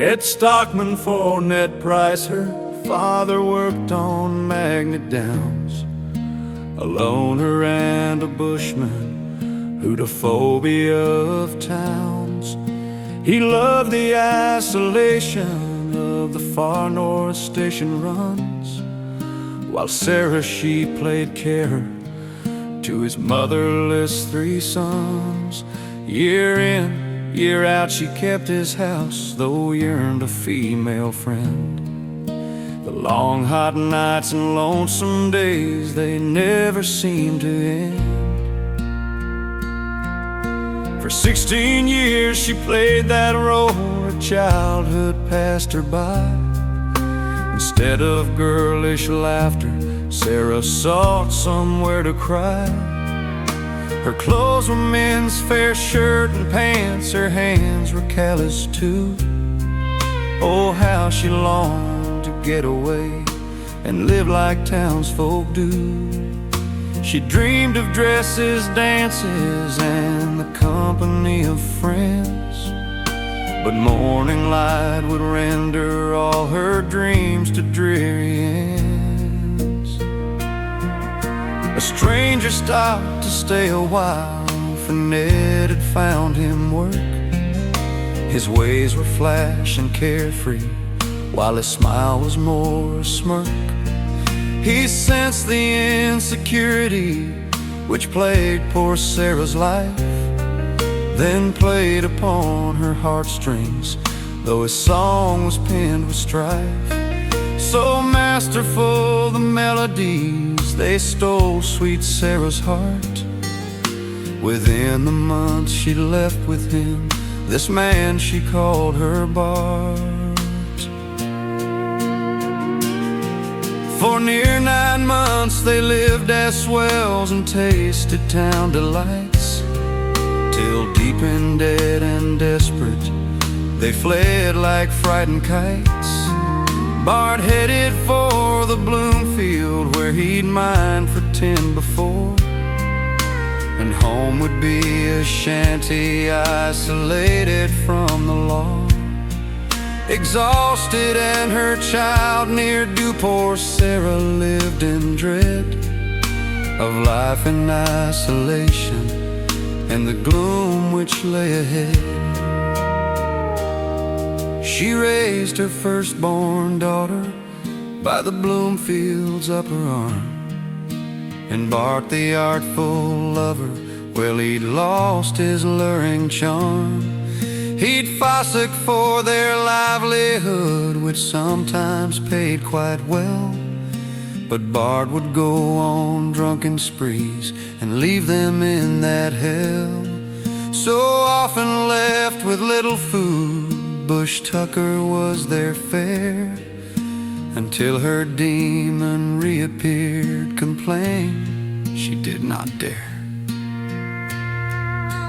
Head stockman for Ned Price, her father worked on Magnet Downs. A loner and a bushman who'd a phobia of towns. He loved the isolation of the far north station runs, while Sarah, she played care to his motherless 3 sons. Year in, year out, she kept his house, though yearned a female friend. The long hot nights and lonesome days, they never seemed to end. For 16 years she played that role, her childhood passed her by. Instead of girlish laughter, Sarah sought somewhere to cry. Her clothes were men's fair shirt and pants, her hands were callous too. Oh, how she longed to get away and live like townsfolk do. She dreamed of dresses, dances, and the company of friends, but morning light would render all her dreams to dreary ends. A stranger stopped to stay a while, for Ned had found him work. His ways were flash and carefree, while his smile was more a smirk. He sensed the insecurity which plagued poor Sarah's life, then played upon her heartstrings, though his song was penned with strife. So masterful the melodies, they stole sweet Sarah's heart. Within the months she left with him, this man she called her Bart. For near 9 months they lived as swells and tasted town delights, till deep in debt and desperate they fled like frightened kites. Bart headed for the Bloomfield, where he'd mined for 10 before, and home would be a shanty isolated from the law. Exhausted and her child near due, poor Sarah lived in dread of life in isolation and the gloom which lay ahead. She raised her firstborn daughter by the Bloomfield's upper arm, and Bart the artful lover, well, he'd lost his luring charm. He'd fossick for their livelihood, which sometimes paid quite well, but Bart would go on drunken sprees and leave them in that hell. So often left with little food, bush tucker was their fare, until her demon reappeared, complained she did not dare.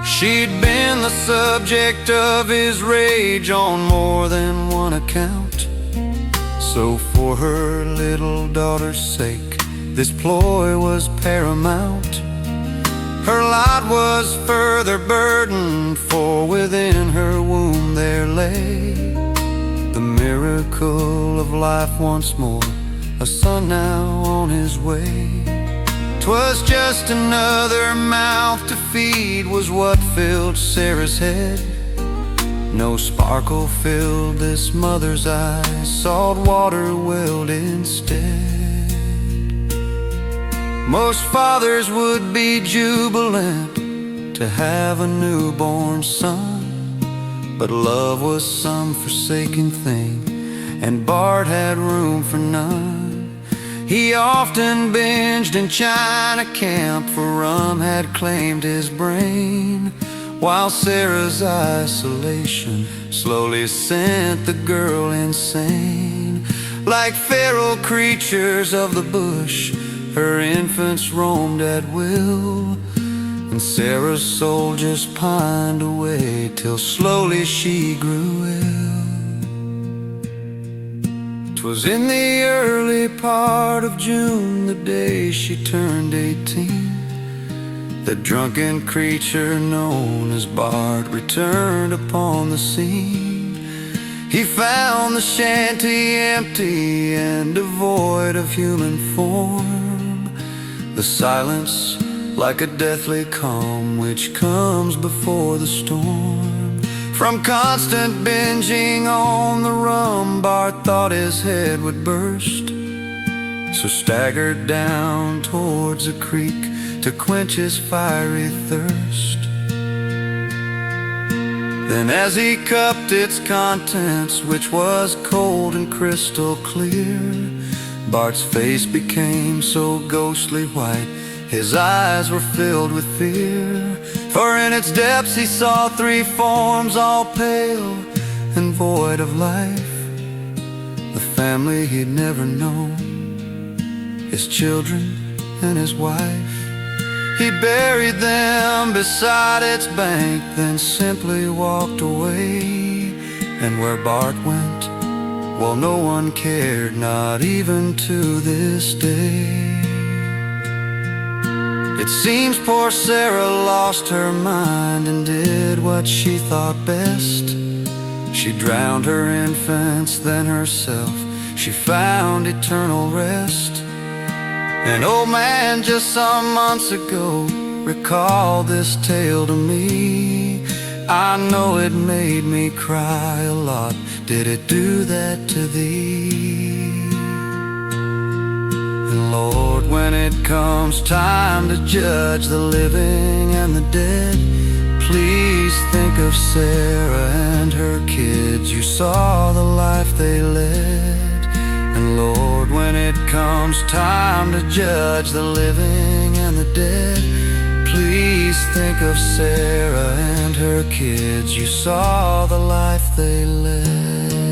She'd been the subject of his rage on more than one account, so for her little daughter's sake this ploy was paramount. Her lot was further burdened, for within her womb there lay the miracle of life once more, a son now on his way. 'Twas just another mouth to feed was what filled Sarah's head. No sparkle filled this mother's eyes, salt water welled instead. Most fathers would be jubilant to have a newborn son, but love was some forsaken thing, and Bart had room for none. He often binged in China camp, for rum had claimed his brain, while Sarah's isolation slowly sent the girl insane. Like feral creatures of the bush, her infants roamed at will, and Sarah's soul just pined away till slowly she grew ill. 'Twas in the early part of June, the day she turned 18, the drunken creature known as Bart returned upon the scene. He found the shanty empty and devoid of human form, the silence like a deathly calm which comes before the storm. From constant binging on the rum, Bart thought his head would burst, so staggered down towards a creek to quench his fiery thirst. Then as he cupped its contents, which was cold and crystal clear, Bart's face became so ghostly white, his eyes were filled with fear. For in its depths he saw three forms, all pale and void of life, the family he'd never known, his children and his wife. He buried them beside its bank, then simply walked away. And where Bart went, well, no one cared, not even to this day. It seems poor Sarah lost her mind and did what she thought best. She drowned her infants, then herself she found eternal rest. An old man just some months ago recalled this tale to me. I know it made me cry a lot. Did it do that to thee? And Lord, when it comes time to judge the living and the dead, please think of Sarah and her kids. You saw the life they led. And Lord, when it comes time to judge the living and the dead, please think of Sarah and her kids. You saw the life they led.